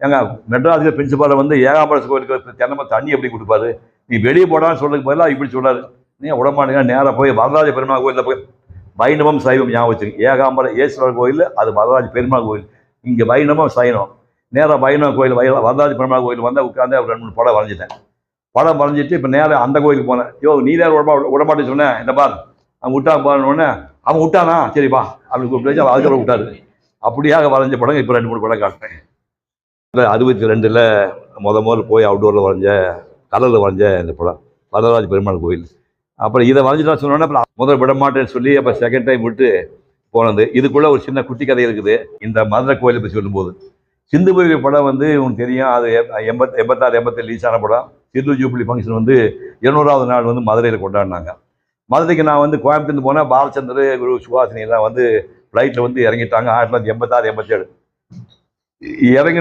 ஏங்க மெட்ராஸுக்கு பிரின்சிபாலை வந்து ஏகாம்பரேஸ்வரர் கோயிலுக்கு தினமும் தண்ணி எப்படி கொடுப்பாரு, நீ வெளியே போடான்னு சொல்றதுக்கு பதிலாக இப்படி சொல்றாரு. நீ விடமாட்டீங்க, நேராக போய் வரதராஜ பெருமாள் கோயிலில் போய் வைணவம் சைவம் ஞாபகம் வச்சுங்க. ஏகாம்பர ஈஸ்வரர் கோயில் அது வரதராஜ பெருமாள் கோயில், இங்கே வைணவம் சைனம். நேராக வைணவ கோயில் வரதராஜ பெருமாள் கோயில் வந்தால் உட்காந்து ஒரு 2 3 படம் வரைஞ்சிட்டேன். படம் வரைஞ்சிட்டு இப்போ நேராக அந்த கோயிலுக்கு போனேன். நீ தான் விடமாட்டேன்னு சொன்னேன், இந்த பார் அவன் விட்டா பாருன்னு. அவன் விட்டானா சரிப்பா அப்படி கூப்பிட்டு அதுக்கப்புறம் விட்டாரு. அப்படியாக வரைஞ்ச படம் இப்போ 2 3 படம் காட்டுறேன். 62 முதல்ல போய் அவுட்டோரில் வரைஞ்ச கடலில் வரைஞ்ச இந்த படம் வரதராஜ பெருமாள் கோயில். அப்புறம் இதை வரைஞ்சிட்டா சொன்னோன்னே அப்புறம் முதல் விட மாட்டேன்னு சொல்லி அப்போ செகண்ட் டைம் விட்டு போனது. இதுக்குள்ளே ஒரு சின்ன குட்டி கதை இருக்குது. இந்த மதுரை கோயிலை பற்றி சொல்லும்போது சிந்து பூவி படம் வந்து உங்களுக்கு தெரியும், அது 86 87 ரிலீஸ் ஆன படம். சிந்து ஜூப்ளி ஃபங்க்ஷன் வந்து 200வது நாள் வந்து மதுரையில் கொண்டாடினாங்க. மதுரைக்கு நான் வந்து கோயம்புத்தூர்ந்து போனேன். பாலச்சந்தர், குரு சுஹாசினி எல்லாம் வந்து ஃப்ளைட்டில் வந்து இறங்கிட்டாங்க 1986 87 இறங்கி